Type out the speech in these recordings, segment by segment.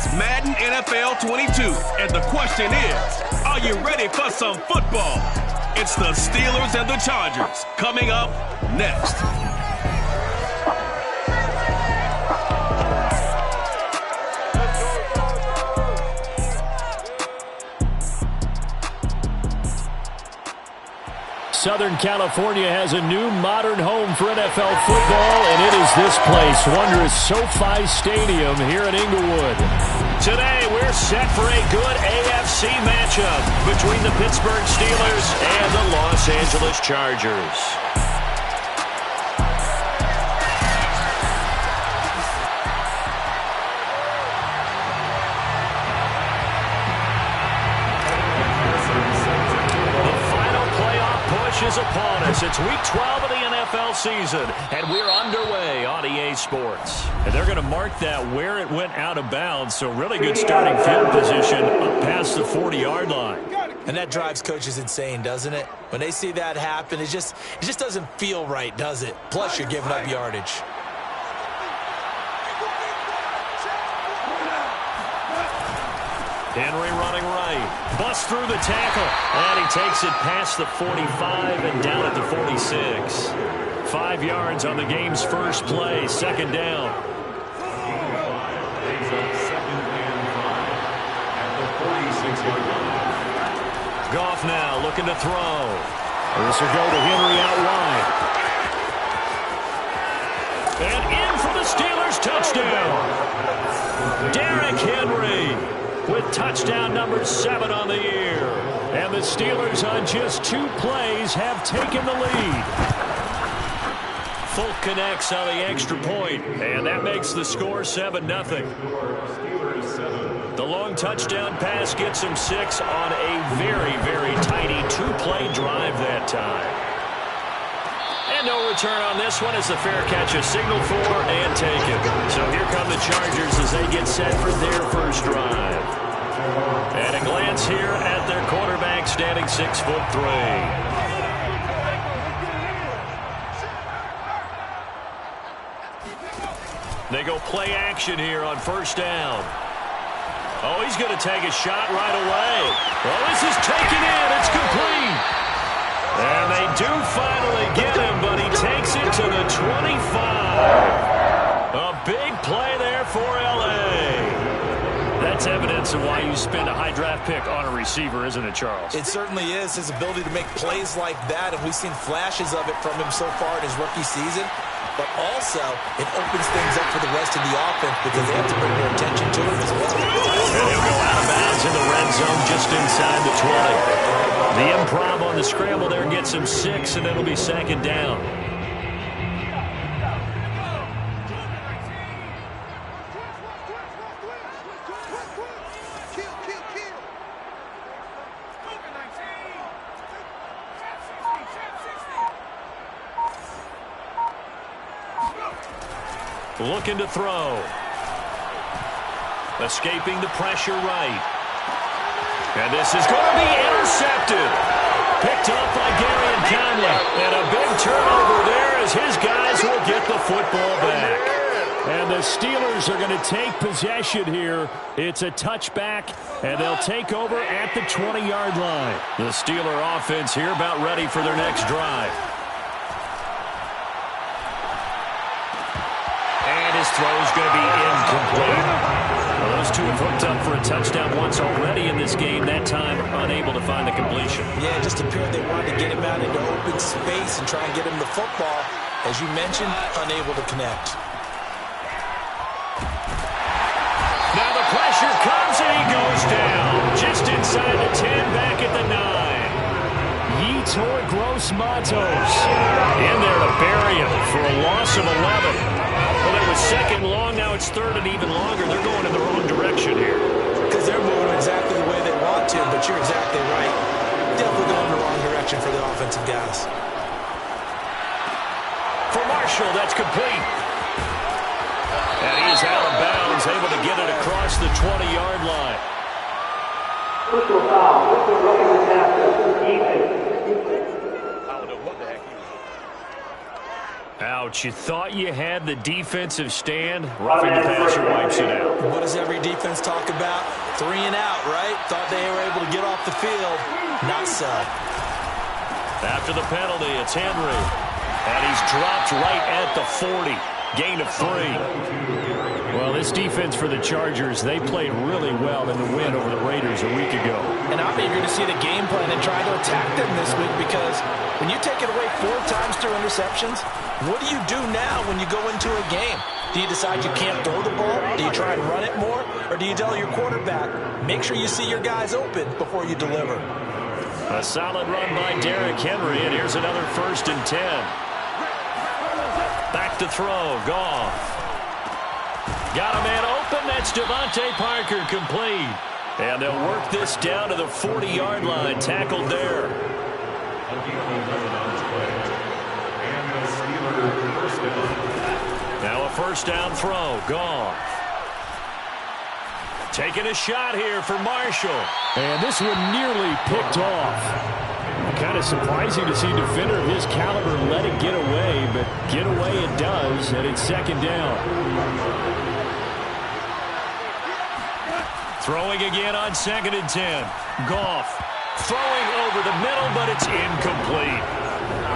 It's Madden NFL 22, and the question is, are you ready for some football? It's the Steelers and the Chargers coming up next. Southern California has a new modern home for NFL football, and it is this place, wondrous SoFi Stadium here in Inglewood. Today, we're set for a good AFC matchup between the Pittsburgh Steelers and the Los Angeles Chargers. Is upon us. It's week 12 of the NFL season, and we're underway on EA Sports. And they're going to mark that where it went out of bounds, so really good starting field position up past the 40-yard line. And that drives coaches insane, doesn't it? When they see that happen, it just doesn't feel right, does it? Plus, you're giving up yardage. Henry running right. Busts through the tackle. And he takes it past the 45 and down at the 46. 5 yards on the game's first play. Second down. Goff now looking to throw. This will go to Henry out wide. And in for the Steelers touchdown. Derrick Henry with touchdown number 7 on the year. And the Steelers on just 2 plays have taken the lead. Folk connects on the extra point, and that makes the score 7-0. The long touchdown pass gets him 6 on a very, very tiny 2-play drive that time. And no return on this one as the fair catch is signaled for and taken. So here come the Chargers as they get set for their first drive. And a glance here at their quarterback standing 6'3". They go play action here on first down. Oh, he's going to take a shot right away. Well, this is taken in. It's complete. And they do finally get him, but he takes it to the 25. A big play there for L.A. That's evidence of why you spend a high draft pick on a receiver, isn't it, Charles? It certainly is. His ability to make plays like that, and we've seen flashes of it from him so far in his rookie season. But also, it opens things up for the rest of the offense because they have to bring their attention to it as well. And he'll go out of bounds in the red zone just inside the 20. The improv on the scramble there gets him 6, and it'll be second down. Looking to throw. Escaping the pressure right. And this is going to be intercepted. Picked up by Gary and Conley. And a big turnover there as his guys will get the football back. And the Steelers are going to take possession here. It's a touchback, and they'll take over at the 20-yard line. The Steeler offense here about ready for their next drive. His throw is going to be incomplete. Well, those two have hooked up for a touchdown once already in this game, that time unable to find the completion. Yeah, it just appeared they wanted to get him out into open space and try and get him the football. As you mentioned, unable to connect. Now the pressure comes and he goes down. Just inside the 10, back at the 9. Yetur Gross-Matos in there to bury him for a loss of 11. Well, it was second long, now it's third and even longer. They're going in the wrong direction here. Because they're moving exactly the way they want to, but you're exactly right. Definitely going in the wrong direction for the offensive guys. For Marshall, that's complete. And he is out of bounds, able to get it across the 20-yard line. Personal foul. Personal roughing the passer. Defense. Ouch, you thought you had the defensive stand. Roughing the passer wipes it out. What does every defense talk about? 3 and out, right? Thought they were able to get off the field. Not so. After the penalty, it's Henry. And he's dropped right at the 40. Gain of 3. Well, this defense for the Chargers, they played really well in the win over the Raiders a week ago. And I'm eager to see the game plan and try to attack them this week, because when you take it away 4 times through interceptions, what do you do now when you go into a game? Do you decide you can't throw the ball? Do you try and run it more? Or do you tell your quarterback, make sure you see your guys open before you deliver? A solid run by Derrick Henry, and here's another 1st and 10. Back to throw, Goff. Got a man open, that's Devontae Parker, complete. And they'll work this down to the 40-yard line, tackled there. Now a 1st down throw, Goff. Taking a shot here for Marshall. And this one nearly picked off. Kind of surprising to see a defender of his caliber let it get away, but get away it does, and it's 2nd down. Throwing again on 2nd and 10. Goff throwing over the middle, but it's incomplete.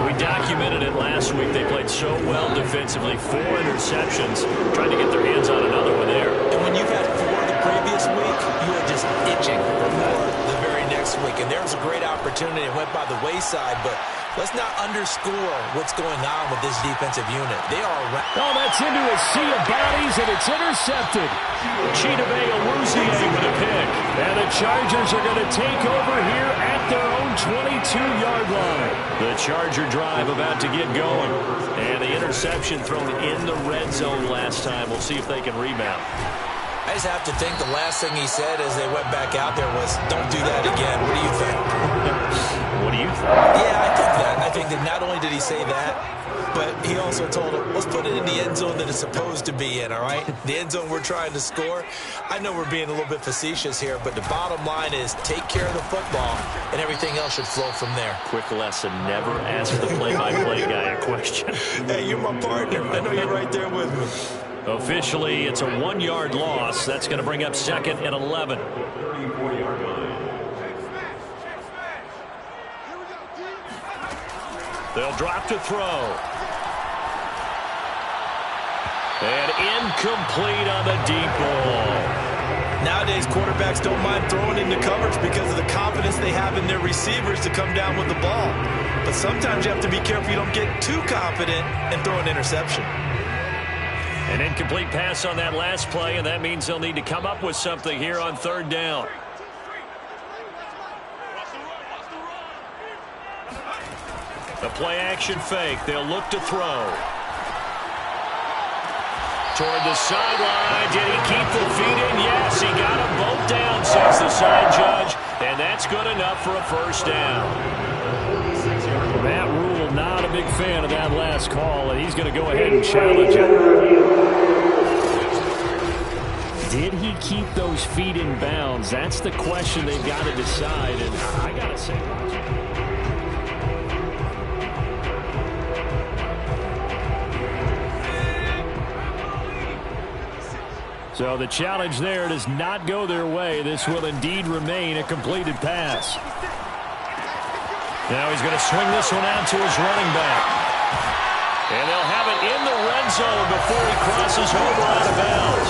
We documented it last week. They played so well defensively. 4 interceptions. Trying to get their hands on another one there. And when you've had 4 the previous week, you are just itching for more the very next week. And there was a great opportunity. It went by the wayside, but let's not underscore what's going on with this defensive unit. They are around. Oh, that's into a sea of bodies, and it's intercepted. Chidobe Awuzie with a pick. And the Chargers are going to take over here at their own 22-yard line. The Charger drive about to get going. And the interception thrown in the red zone last time. We'll see if they can rebound. I just have to think the last thing he said as they went back out there was, don't do that again. What do you think? What do you think? Yeah, I think that. I think that not only did he say that, but he also told him, let's put it in the end zone that it's supposed to be in, all right? The end zone we're trying to score. I know we're being a little bit facetious here, but the bottom line is take care of the football, and everything else should flow from there. Quick lesson, never ask the play-by-play guy a question. Hey, you're my partner. I know you're right there with me. Officially, it's a 1-yard loss. That's going to bring up 2nd and 11. They'll drop to throw. And incomplete on the deep ball. Nowadays, quarterbacks don't mind throwing into coverage because of the confidence they have in their receivers to come down with the ball. But sometimes you have to be careful you don't get too confident and throw an interception. An incomplete pass on that last play, and that means they'll need to come up with something here on 3rd down. The play-action fake. They'll look to throw. Toward the sideline. Did he keep the feet in? Yes, he got them both down, says the side judge. And that's good enough for a 1st down. Matt Rule not a big fan of that last call, and he's going to go ahead and challenge it. Did he keep those feet in bounds? That's the question they've got to decide, and I got to say, so the challenge there does not go their way. This will indeed remain a completed pass. Now he's going to swing this one out to his running back. And they'll have it in the red zone before he crosses over out of bounds.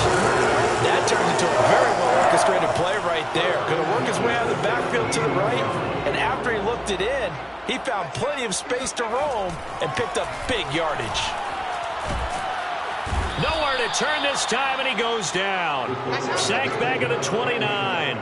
That turned into a very well-orchestrated play right there. Going to work his way out of the backfield to the right. And after he looked it in, he found plenty of space to roam and picked up big yardage. Nowhere to turn this time, and he goes down. Sacked back at the 29.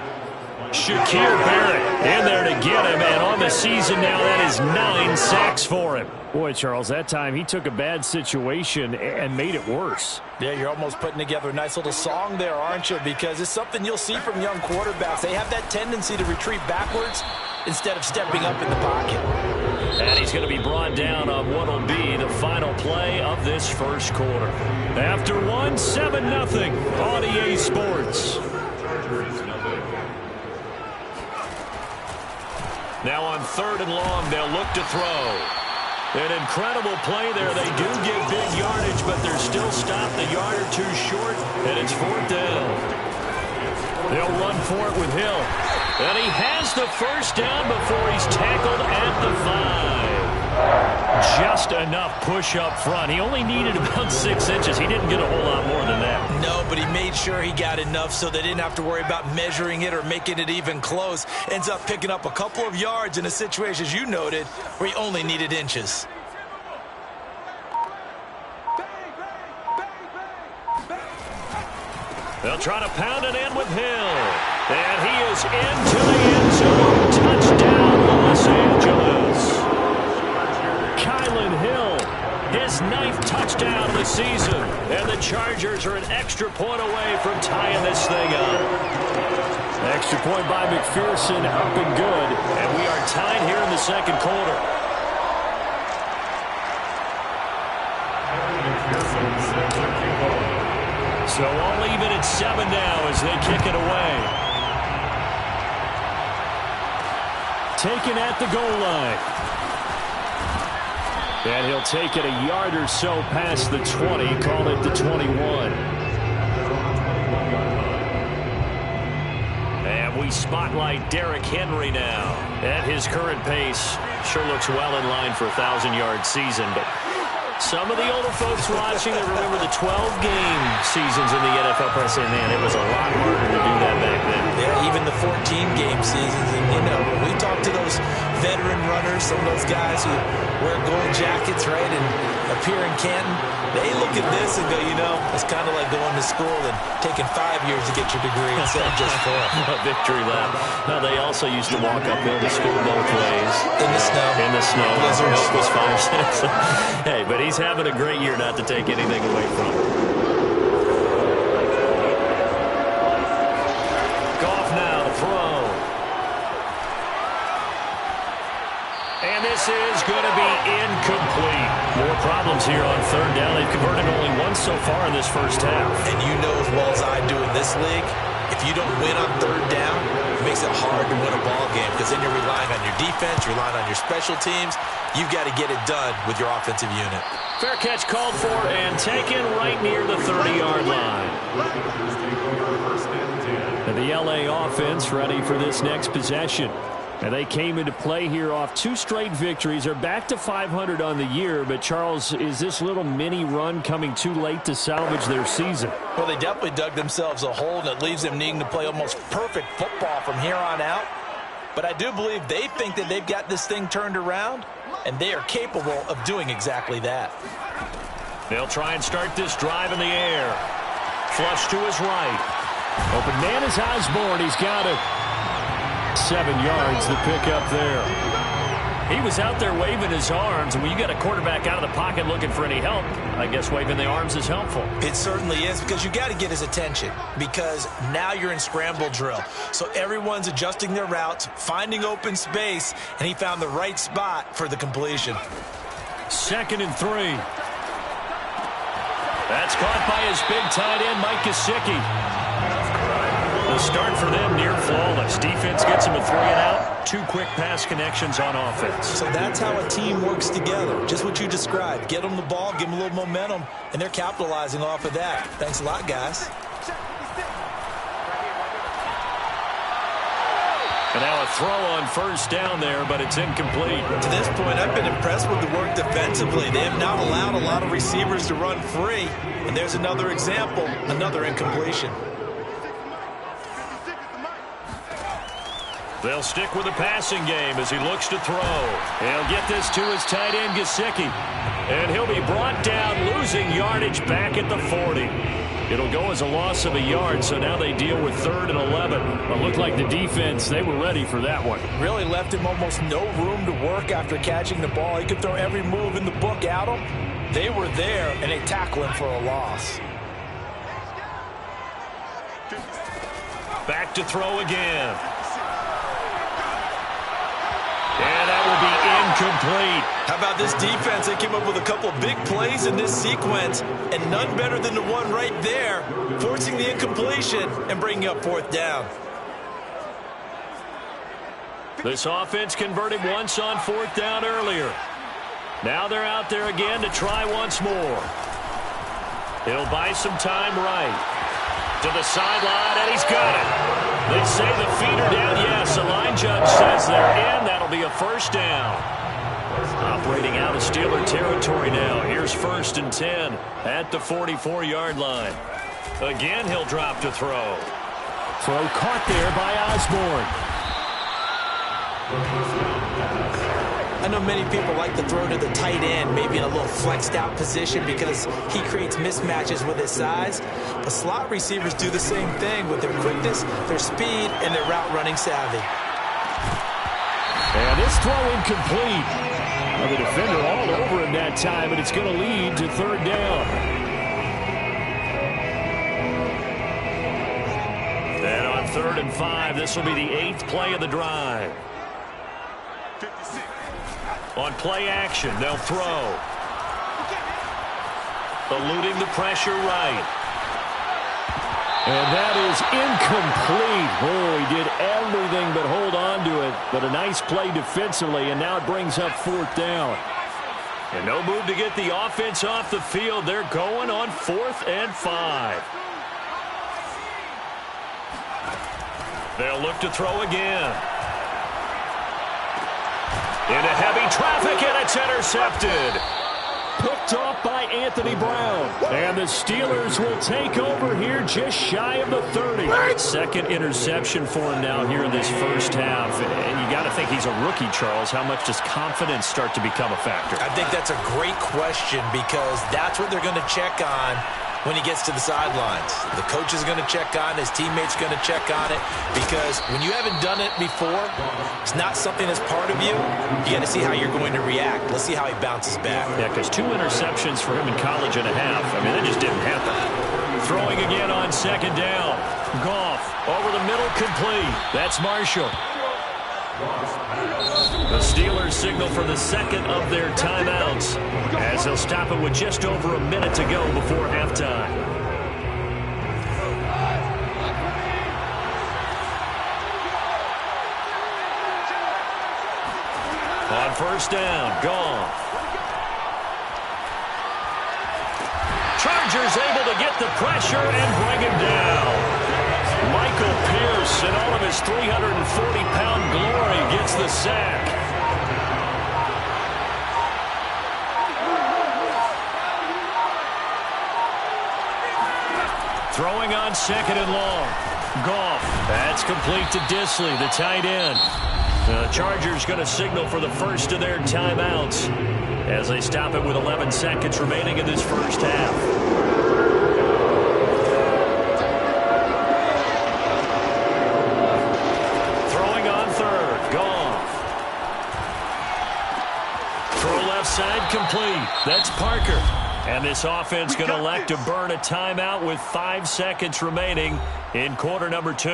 Shaquille Barrett in there to get him, and on the season now, that is 9 sacks for him. Boy, Charles, that time he took a bad situation and made it worse. Yeah, you're almost putting together a nice little song there, aren't you? Because it's something you'll see from young quarterbacks. They have that tendency to retreat backwards instead of stepping up in the pocket. And he's going to be brought down on what will be the final play of this 1st quarter. After 7-0 on EA Sports. Now on 3rd and long, they'll look to throw. An incredible play there. They do get big yardage, but they're still stopped a yard or two short, and it's 4th down. They'll run for it with Hill. And he has the first down before he's tackled at the 5. Just enough push up front. He only needed about 6 inches. He didn't get a whole lot more than that. No, but he made sure he got enough so they didn't have to worry about measuring it or making it even close. Ends up picking up a couple of yards in a situation, as you noted, where he only needed inches. They'll try to pound it in with Hill. And he is into the end zone. Touchdown, Los Angeles. Kylan Hill, his 9th touchdown of the season. And the Chargers are an extra point away from tying this thing up. Extra point by McPherson, up and good. And we are tied here in the second quarter. So all even at 7 now as they kick it away. Taken at the goal line. And he'll take it a yard or so past the 20, call it the 21. And we spotlight Derrick Henry now. At his current pace, sure looks well in line for a 1,000-yard season, but some of the older folks watching that remember the 12-game seasons in the NFL probably saying, man, it was a lot harder to do that back then. Yeah, even the 14-game seasons. And, you know, we talk to those veteran runners, some of those guys who wear gold jackets, right, and appear in Canton. They look at this and go, you know, it's kind of like going to school and taking 5 years to get your degree instead of just 4. A victory lap. No, they also used to walk uphill to school both ways. In the snow. In the snow. Blizzards. It was 5, 6. Hey, but he's having a great year not to take anything away from him. Goff now to throw. And this is going to be incomplete. More problems here on 3rd down. They've converted only once so far in this first half. And you know as well as I do in this league, if you don't win on 3rd down, it makes it hard to win a ball game because then you're relying on your defense, you're relying on your special teams. You've got to get it done with your offensive unit. Fair catch called for and taken right near the 30-yard line. And the LA offense ready for this next possession. And they came into play here off 2 straight victories. They're back to 500 on the year. But, Charles, is this little mini run coming too late to salvage their season? Well, they definitely dug themselves a hole, and it leaves them needing to play almost perfect football from here on out. But I do believe they think that they've got this thing turned around, and they are capable of doing exactly that. They'll try and start this drive in the air. Flush to his right. Open man is Osborne. He's got it. 7 yards the pick up there. He was out there waving his arms, and when you got a quarterback out of the pocket looking for any help, I guess waving the arms is helpful. It certainly is, because you got to get his attention, because now you're in scramble drill. So everyone's adjusting their routes, finding open space, and he found the right spot for the completion. 2nd and 3. That's caught by his big tight end, Mike Gesicki. The start for them near flawless. Defense gets him a 3-and-out. 2 quick pass connections on offense. So that's how a team works together. Just what you described. Get them the ball, give them a little momentum, and they're capitalizing off of that. Thanks a lot, guys. And now a throw on 1st down there, but it's incomplete. To this point, I've been impressed with the work defensively. They have not allowed a lot of receivers to run free. And there's another example, another incompletion. They'll stick with the passing game as he looks to throw. He'll get this to his tight end, Gesicki. And he'll be brought down, losing yardage back at the 40. It'll go as a loss of a yard, so now they deal with 3rd and 11. But looked like the defense, they were ready for that one. Really left him almost no room to work after catching the ball. He could throw every move in the book at him. They were there, and they tackle him for a loss. Back to throw again. And that will be incomplete. How about this defense? They came up with a couple of big plays in this sequence, and none better than the one right there, forcing the incompletion and bringing up 4th down. This offense converted once on 4th down earlier. Now they're out there again to try once more. He'll buy some time right. To the sideline, and he's got it. They say the feet are down. Yes, the line judge says they're in. That'll be a first down. Operating out of Steeler territory now. Here's 1st and 10 at the 44-yard line. Again, he'll drop to throw. Throw caught there by Osborne. I know many people like to throw to the tight end, maybe in a little flexed out position because he creates mismatches with his size. But slot receivers do the same thing with their quickness, their speed, and their route running savvy. And this throw incomplete. Well, the defender all over him that time, and it's going to lead to 3rd down. And on 3rd and 5, this will be the 8th play of the drive. On play action, they'll throw. Eluding the pressure right. And that is incomplete. Oh, he did everything but hold on to it. But a nice play defensively, and now it brings up 4th down. And no move to get the offense off the field. They're going on 4th and 5. They'll look to throw again. Into heavy traffic, and it's intercepted. Picked off by Anthony Brown. And the Steelers will take over here just shy of the 30. 2nd interception for him now here in this first half. And you got to think he's a rookie, Charles. How much does confidence start to become a factor? I think that's a great question because that's what they're going to check on when he gets to the sidelines. The coach is going to check on, his teammates going to check on it, because when you haven't done it before, it's not something that's part of you. You got to see how you're going to react. Let's see how he bounces back. Yeah, because 2 interceptions for him in college and a half. I mean, that just didn't happen. Throwing again on 2nd down. Goff over the middle, complete. That's Marshall. The Steelers signal for the 2nd of their timeouts as they'll stop it with just over a minute to go before halftime. On 1st down, Goff. Chargers able to get the pressure and bring him down. Michael Pierce, in all of his 340-pound glory, gets the sack. Throwing on 2nd and long. Goff. That's complete to Disley, the tight end. The Chargers going to signal for the first of their timeouts as they stop it with 11 seconds remaining in this first half. Side complete. That's Parker. And this offense going to elect to burn a timeout with 5 seconds remaining in quarter number 2.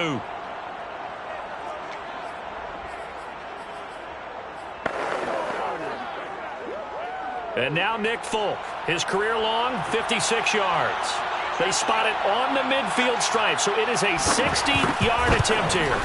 And now Nick Folk. His career long, 56 yards. They spot it on the midfield stripe, so it is a 60-yard attempt here.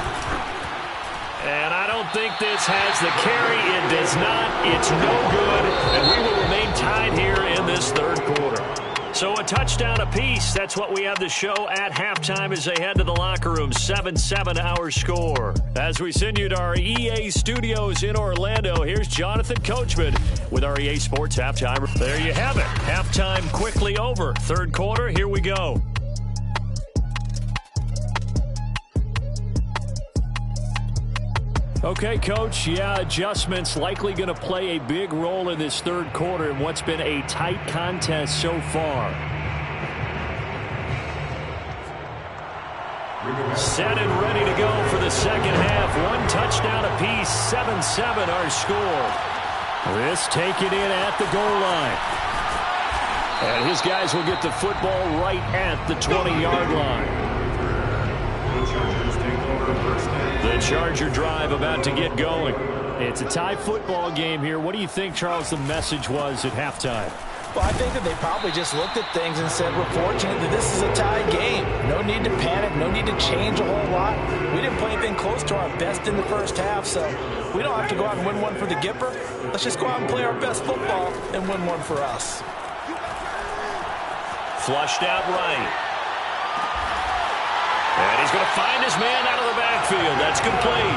And I don't think this has the carry. It does not. It's no good. And we will remain tied here in this 3rd quarter. So a touchdown apiece. That's what we have to show at halftime as they head to the locker room. 7-7 our score. As we send you to our EA studios in Orlando, here's Jonathan Coachman with our EA Sports Halftime. There you have it. Halftime quickly over. 3rd quarter, here we go. Okay, Coach, yeah, adjustments likely going to play a big role in this 3rd quarter in what's been a tight contest so far. Set and ready to go for the 2nd half. 1 touchdown apiece, 7-7 our score. This taken in at the goal line. And his guys will get the football right at the 20-yard line. The Charger drive about to get going. It's a tie football game here. What do you think, Charles, the message was at halftime? Well, I think that they probably just looked at things and said, we're fortunate that this is a tie game. No need to panic, no need to change a whole lot. We didn't play anything close to our best in the first half, so we don't have to go out and win one for the Gipper. Let's just go out and play our best football and win one for us. Flushed out right. And he's going to find his man out of the backfield. That's complete.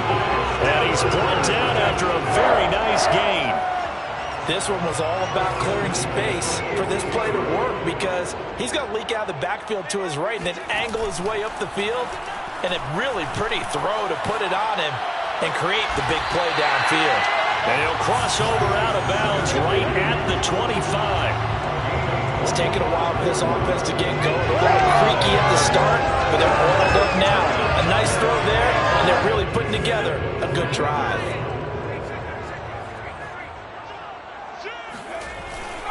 And he's brought down after a very nice gain. This one was all about clearing space for this play to work because he's going to leak out of the backfield to his right and then angle his way up the field. And a really pretty throw to put it on him and create the big play downfield. And he'll cross over out of bounds right at the 25. It's taken a while for this offense to get going. A little creaky at the start, but they're oiled up now. A nice throw there, and they're really putting together a good drive.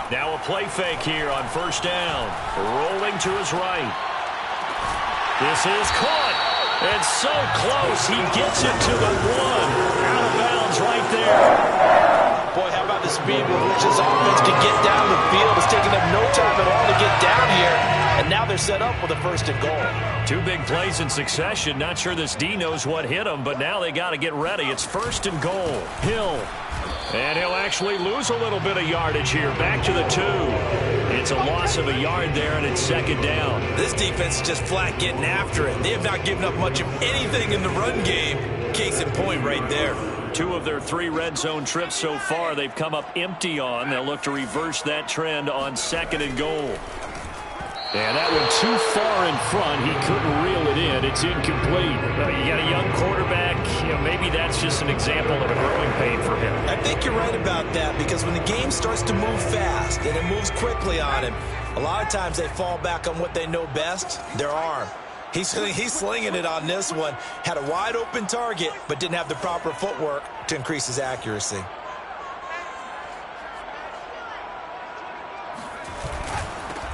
Now a play fake here on first down. Rolling to his right. This is caught. And so close. He gets it to the 1. Out of bounds right there. Boy, how about the speed with which this offense can get down the field? It's taken them no time at all to get down here. And now they're set up with a first and goal. 2 big plays in succession. Not sure this D knows what hit him, but now they got to get ready. It's first and goal. Hill. And he'll actually lose a little bit of yardage here. Back to the 2. It's a loss of a yard there, and it's second down. This defense is just flat getting after it. They have not given up much of anything in the run game. Case in point right there. 2 of their 3 red zone trips so far, they've come up empty on. They'll look to reverse that trend on second and goal. And that one too far in front. He couldn't reel it in. It's incomplete. You got a young quarterback. Maybe that's just an example of a growing pain for him. I think you're right about that because when the game starts to move fast and it moves quickly on him, a lot of times they fall back on what they know best, their arm. He's slinging it on this one. Had a wide open target, but didn't have the proper footwork to increase his accuracy.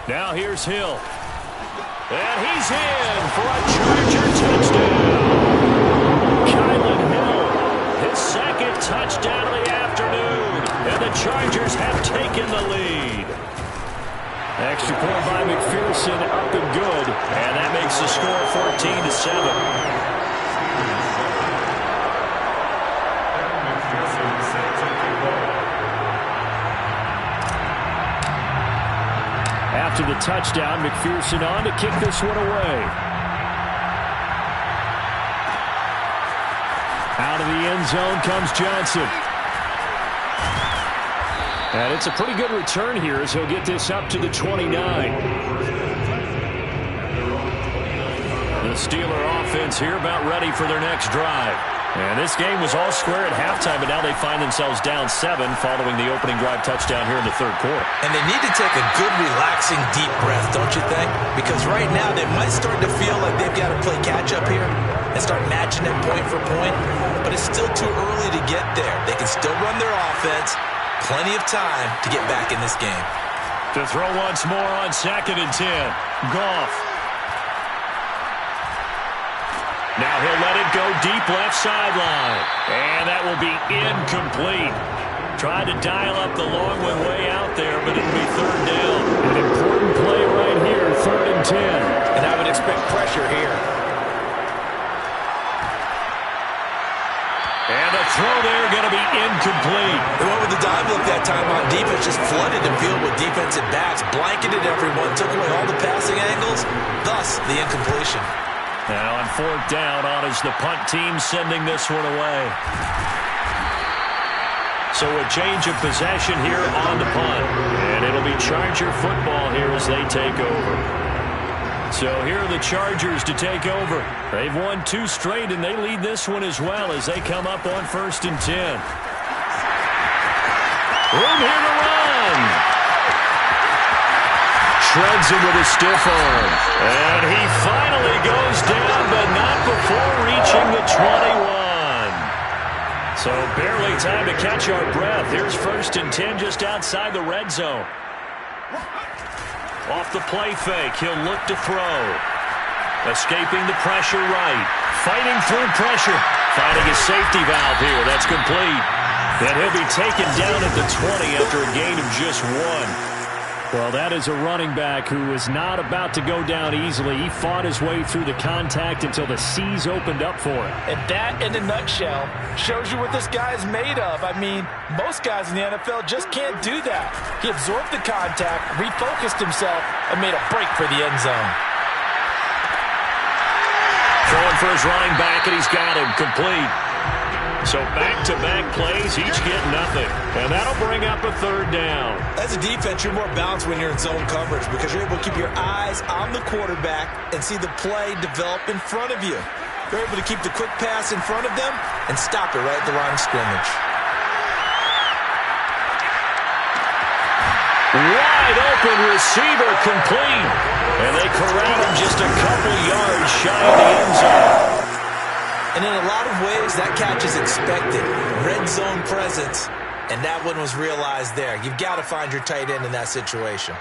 Now here's Hill. And he's in for a Charger touchdown. Kylan Hill, his second touchdown of the afternoon. And the Chargers have taken the lead. Extra point by McPherson, up and good. And that makes the score 14-7. After the touchdown, McPherson on to kick this one away. Out of the end zone comes Johnson. And it's a pretty good return here as he'll get this up to the 29. The Steeler offense here about ready for their next drive. And this game was all square at halftime, but now they find themselves down 7 following the opening drive touchdown here in the third quarter. And they need to take a good, relaxing, deep breath, don't you think? Because right now they might start to feel like they've got to play catch-up here and start matching it point for point. But it's still too early to get there. They can still run their offense. Plenty of time to get back in this game. To throw once more on 2nd and 10. Goff. Now he'll let it go deep left sideline. And that will be incomplete. Tried to dial up the long one way out there, but it'll be third down. An important play right here, 3rd and 10. And I would expect pressure here. And the throw there going to be incomplete. They went with the dive look that time on defense, just flooded the field with defensive backs, blanketed everyone, took away all the passing angles, thus the incompletion. Now on 4th down, on is the punt team sending this one away. So a change of possession here on the punt. And it'll be Charger football here as they take over. So here are the Chargers to take over. They've won 2 straight, and they lead this one as well as they come up on 1st and 10. Room here to run. Shreds him with a stiff arm. And he finally goes down, but not before reaching the 21. So barely time to catch our breath. Here's 1st and 10 just outside the red zone. Off the play fake, he'll look to throw. Escaping the pressure right. Fighting through pressure. Finding a safety valve here. That's complete. And he'll be taken down at the 20 after a gain of just 1. Well, that is a running back who is not about to go down easily. He fought his way through the contact until the seas opened up for him. And that, in a nutshell, shows you what this guy is made of. I mean, most guys in the NFL just can't do that. He absorbed the contact, refocused himself, and made a break for the end zone. Throwing for his running back, and he's got him complete. So back-to-back plays, each get nothing. And that'll bring up a third down. As a defense, you're more balanced when you're in zone coverage because you're able to keep your eyes on the quarterback and see the play develop in front of you. You're able to keep the quick pass in front of them and stop it right at the line of scrimmage. Wide open receiver complete. And they corral him just a couple yards shy of the end zone. And in a lot of ways, that catch is expected. Red zone presence, and that one was realized there. You've got to find your tight end in that situation.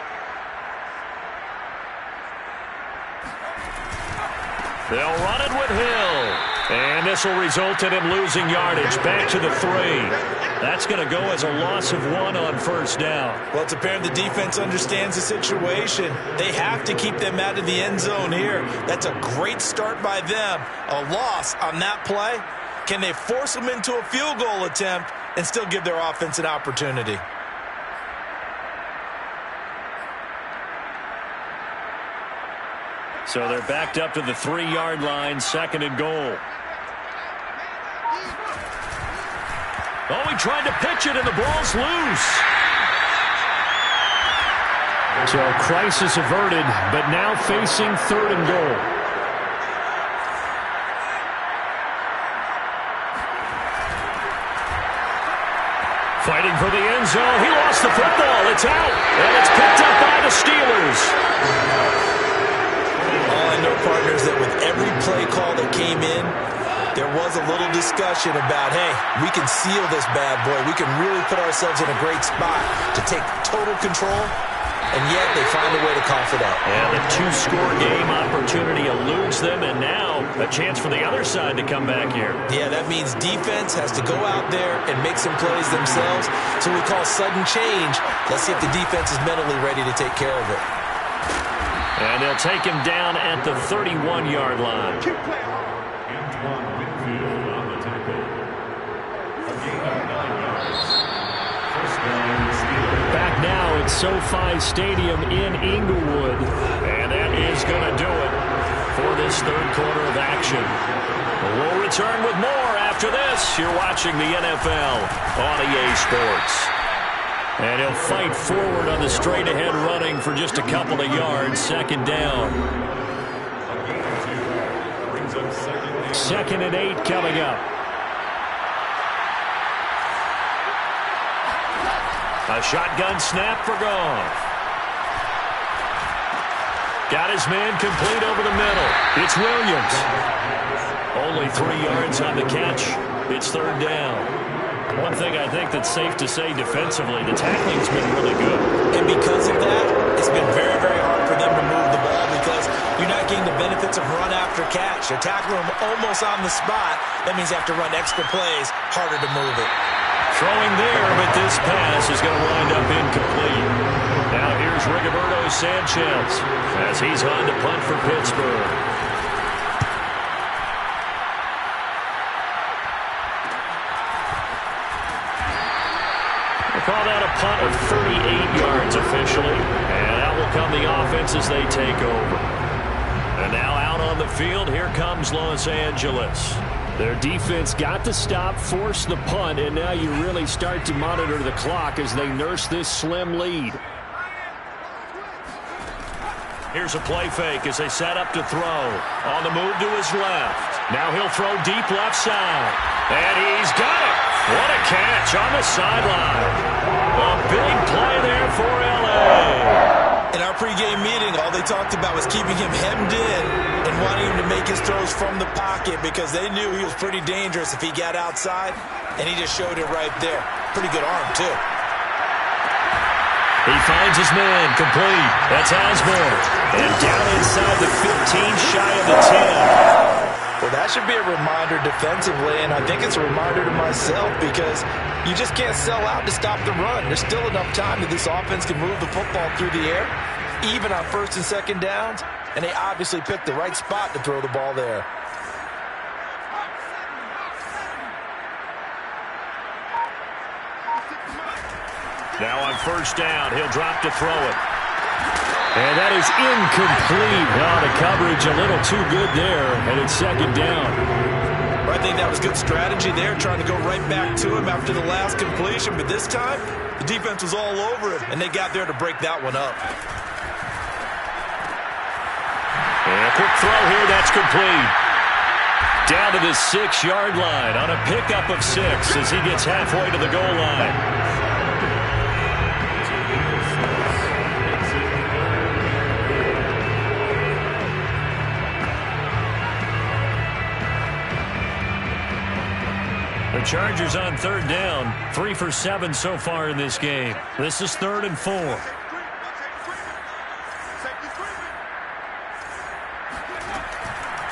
They'll run it with Hill. And this will result in him losing yardage back to the 3. That's going to go as a loss of 1 on first down. Well, it's apparent the defense understands the situation. They have to keep them out of the end zone here. That's a great start by them. A loss on that play. Can they force them into a field goal attempt and still give their offense an opportunity? So they're backed up to the 3-yard line, 2nd and goal. Oh, he tried to pitch it, and the ball's loose. So crisis averted, but now facing 3rd and goal. Fighting for the end zone. He lost the football. It's out, and it's picked up by the Steelers. All I know, partners, that with every play call that came in, there was a little discussion about, hey, we can seal this bad boy. We can really put ourselves in a great spot to take total control, and yet they find a way to cough it up. And the 2-score game opportunity eludes them, and now a chance for the other side to come back here. Yeah, that means defense has to go out there and make some plays themselves. So we call sudden change. Let's see if the defense is mentally ready to take care of it. And they'll take him down at the 31-yard line. Back now at SoFi Stadium in Inglewood. And that is going to do it for this 3rd quarter of action. We'll return with more after this. You're watching the NFL on EA Sports. And he'll fight forward on the straight-ahead running for just a couple of yards. 2nd down. 2nd and 8 coming up. A shotgun snap for Goff. Got his man complete over the middle. It's Williams. Only 3 yards on the catch. It's 3rd down. One thing I think that's safe to say defensively, the tackling's been really good. And because of that, it's been very, very hard for them to move the ball because you're not getting the benefits of run after catch. You're tackling them almost on the spot. That means you have to run extra plays, harder to move it. Throwing there, but this pass is going to wind up incomplete. Now here's Rigoberto Sanchez as he's on to punt for Pittsburgh. We'll call that a punt of 38 yards officially. And out will come the offense as they take over. And now out on the field, here comes Los Angeles. Their defense got to stop, force the punt, and now you really start to monitor the clock as they nurse this slim lead. Here's a play fake as they set up to throw. On the move to his left. Now he'll throw deep left side. And he's got it. What a catch on the sideline. A big play there for L.A. In our pregame meeting, all they talked about was keeping him hemmed in and wanting him to make his throws from the pocket because they knew he was pretty dangerous if he got outside, and he just showed it right there. Pretty good arm, too. He finds his man complete. That's Osborne. And down inside the 15, shy of the 10. Well, that should be a reminder defensively, and I think it's a reminder to myself because you just can't sell out to stop the run. There's still enough time that this offense can move the football through the air, even on first and second downs, and they obviously picked the right spot to throw the ball there. Now on first down, he'll drop to throw it. And that is incomplete. Oh, the coverage a little too good there, and it's second down. I think that was good strategy there, trying to go right back to him after the last completion. But this time, the defense was all over him, and they got there to break that one up. And a quick throw here, that's complete. Down to the 6-yard line on a pickup of 6 as he gets halfway to the goal line. The Chargers on third down, 3 for 7 so far in this game. This is 3rd and 4.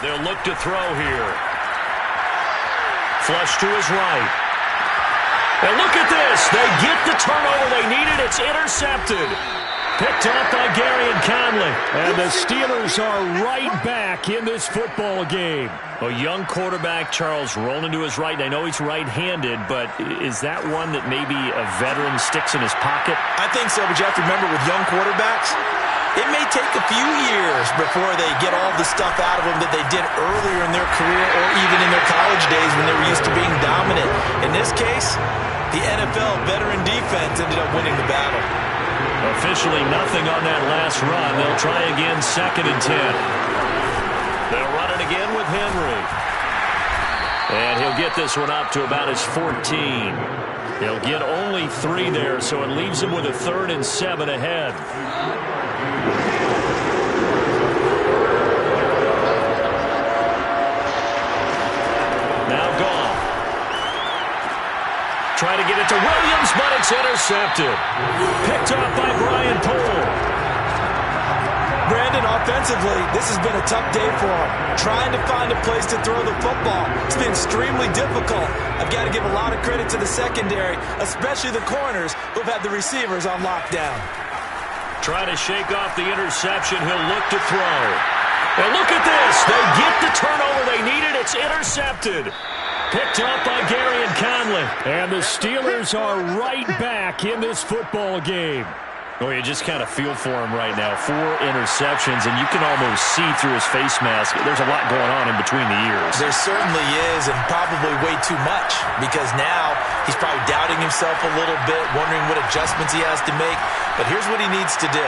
They'll look to throw here. Flush to his right. And look at this. They get the turnover they needed. It's intercepted. Picked up by Gary and Conley. And the Steelers are right back in this football game. A young quarterback, Charles, rolling to his right. I know he's right-handed, but is that one that maybe a veteran sticks in his pocket? I think so, but you have to remember with young quarterbacks, it may take a few years before they get all the stuff out of them that they did earlier in their career or even in their college days when they were used to being dominant. In this case, the NFL veteran defense ended up winning the battle. Officially nothing on that last run. They'll try again, 2nd and 10. They'll run it again with Henry. And he'll get this one up to about his 14. He'll get only 3 there, so it leaves him with a 3rd and 7 ahead. Now Goff. Try to get it to Williams, but it's intercepted. Picked up by Brian Poole. Brandon, offensively, this has been a tough day for him. Trying to find a place to throw the football. It's been extremely difficult. I've got to give a lot of credit to the secondary, especially the corners who've had the receivers on lockdown. Trying to shake off the interception. He'll look to throw. And look at this. They get the turnover they needed. It's intercepted. Picked up by Gary and Conley. And the Steelers are right back in this football game. Oh, you just kind of feel for him right now. 4 interceptions, and you can almost see through his face mask. There's a lot going on in between the ears. There certainly is, and probably way too much, because now he's probably doubting himself a little bit, wondering what adjustments he has to make. But here's what he needs to do.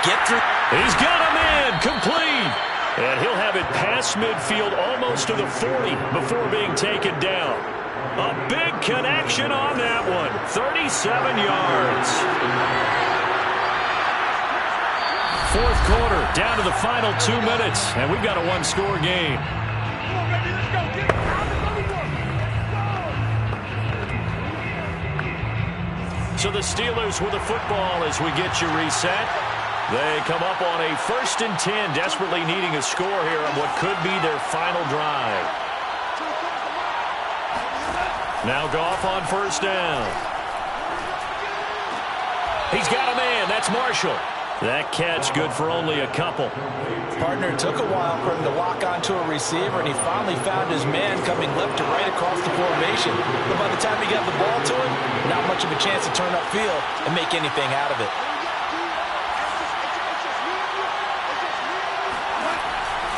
Get through. He's got him in. Complete. And he'll have it past midfield almost to the 40 before being taken down. A big connection on that one. 37 yards. 4th quarter, down to the final 2 minutes, and we've got a 1-score game. So the Steelers with the football as we get you reset. They come up on a 1st and 10, desperately needing a score here on what could be their final drive. Now Goff on first down. He's got a man. That's Marshall. That catch good for only a couple. Partner, it took a while for him to lock onto a receiver, and he finally found his man coming left to right across the formation. But by the time he got the ball to him, not much of a chance to turn upfield and make anything out of it.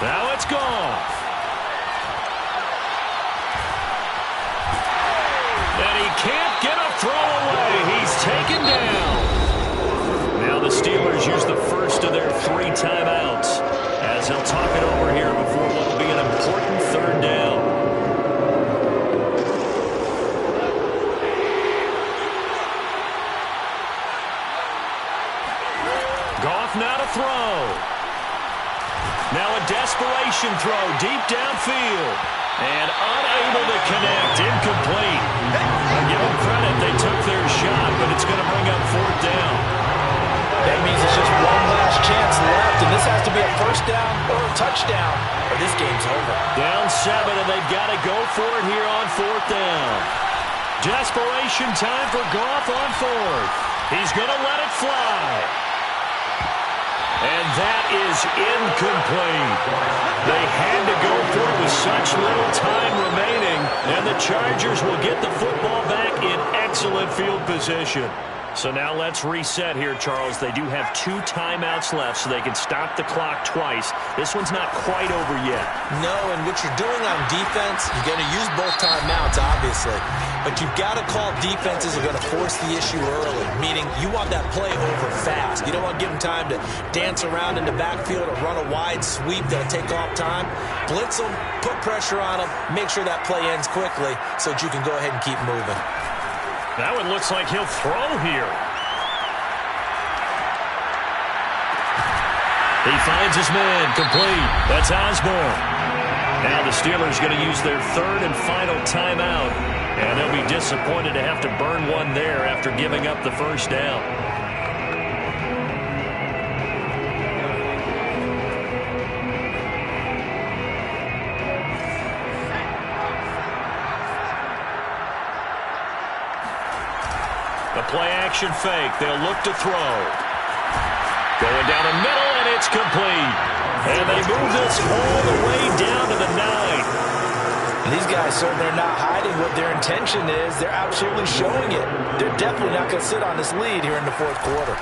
Now it's Goff. And he can't get a throw away. He's taken down. Now the Steelers use the first of their 3 timeouts as they'll talk it over here before what will be an important 3rd down. Goff now to throw. Now a desperation throw deep downfield. And unable to connect. Incomplete. I give them credit. They took their shot, but it's going to bring up 4th down. That means it's just one last chance left, and this has to be a first down or a touchdown, or this game's over. Down 7, and they've got to go for it here on 4th down. Desperation time for Goff on 4th. He's going to let it fly. And that is incomplete. They had to go for it with such little time remaining, and the Chargers will get the football back in excellent field position. So now let's reset here, Charles. They do have 2 timeouts left, so they can stop the clock twice. This one's not quite over yet. No, and what you're doing on defense, you're going to use both timeouts, obviously. But you've got to call defenses that are going to force the issue early, meaning you want that play over fast. You don't want to give them time to dance around in the backfield or run a wide sweep that'll take off time. Blitz them, put pressure on them, make sure that play ends quickly so that you can go ahead and keep moving. That one looks like he'll throw here. He finds his man, complete. That's Osborne. Now the Steelers going to use their 3rd and final timeout, and they'll be disappointed to have to burn one there after giving up the first down. The play-action fake. They'll look to throw. Going down the middle, and it's complete. And they move this all the way down to the 9. And these guys certainly are not hiding what their intention is. They're absolutely showing it. They're definitely not going to sit on this lead here in the 4th quarter.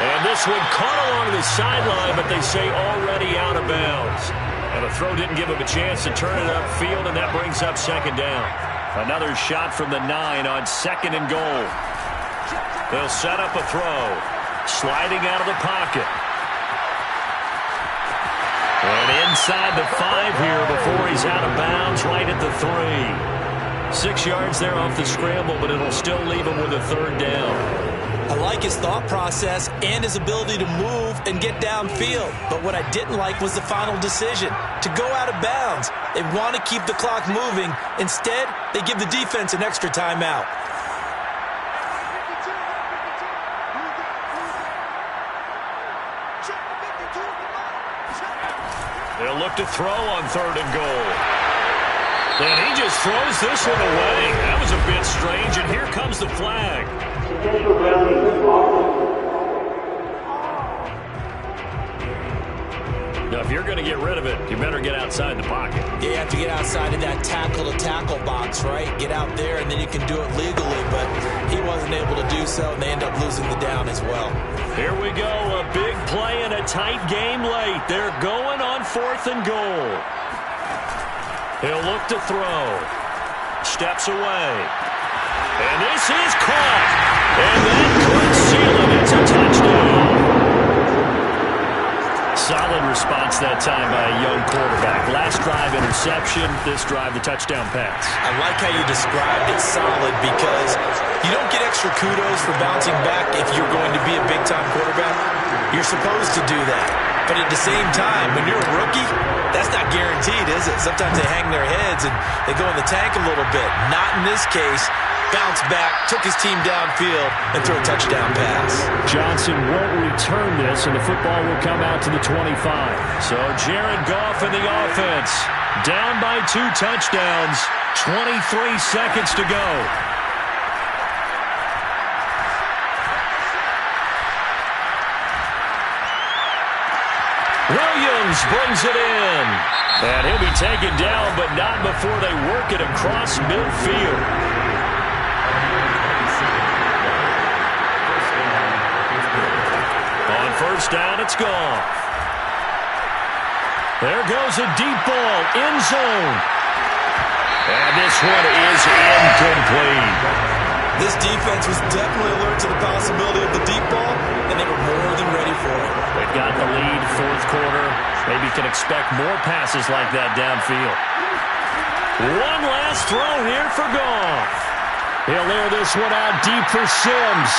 And this one caught along the sideline, but they say already out of bounds. And the throw didn't give him a chance to turn it upfield, and that brings up 2nd down. Another shot from the 9 on 2nd and goal. They'll set up a throw. Sliding out of the pocket. And inside the 5 here before he's out of bounds, right at the 3. 6 yards there off the scramble, but it'll still leave him with a 3rd down. I like his thought process and his ability to move and get downfield. But what I didn't like was the final decision, to go out of bounds. They want to keep the clock moving. Instead, they give the defense an extra timeout. They'll look to throw on 3rd and goal. And he just throws this one away. That was a bit strange, and here comes the flag. Now, if you're going to get rid of it, you better get outside the pocket. Yeah, you have to get outside of that tackle-to-tackle box, right? Get out there, and then you can do it legally. But he wasn't able to do so, and they end up losing the down as well. Here we go, a big play and a tight game late. They're going on 4th and goal. He'll look to throw. Steps away. And this is caught. And that could seal it. It's a touchdown. Solid response that time by a young quarterback. Last drive, interception. This drive, the touchdown pass. I like how you described it solid because you don't get extra kudos for bouncing back if you're going to be a big-time quarterback. You're supposed to do that. But at the same time, when you're a rookie, that's not guaranteed, is it? Sometimes they hang their heads and they go in the tank a little bit. Not in this case. Bounced back, took his team downfield, and threw a touchdown pass. Johnson won't return this, and the football will come out to the 25. So Jared Goff in the offense. Down by 2 touchdowns. 23 seconds to go. Williams brings it in. And he'll be taken down, but not before they work it across midfield. On 1st down, it's gone. There goes a deep ball, end zone. And this one is incomplete. This defense was definitely alert to the possibility of the deep ball, and they were more than ready for it. They've got the lead, 4th quarter. Maybe can expect more passes like that downfield. One last throw here for Goff. He'll air this one out deep for Sims.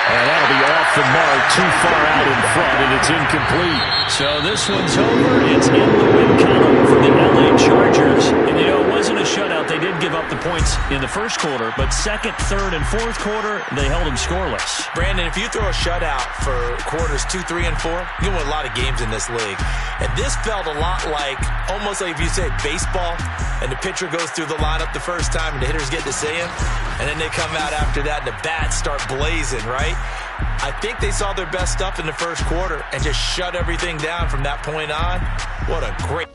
And that'll be off the mark, too far out in front, and it's incomplete. So this one's over. It's in the win column for the LA Chargers. And, you know, it wasn't a shutout. They did give up the points in the first quarter, but second, third, and fourth quarter, they held them scoreless. Brandon, if you throw a shutout for quarters 2, 3, and 4, you win a lot of games in this league. And this felt a lot like, almost like if you say baseball, and the pitcher goes through the lineup the first time, and the hitters get to see him, and then they come out after that, and the bats start blazing, right? I think they saw their best stuff in the first quarter and just shut everything down from that point on. What a great...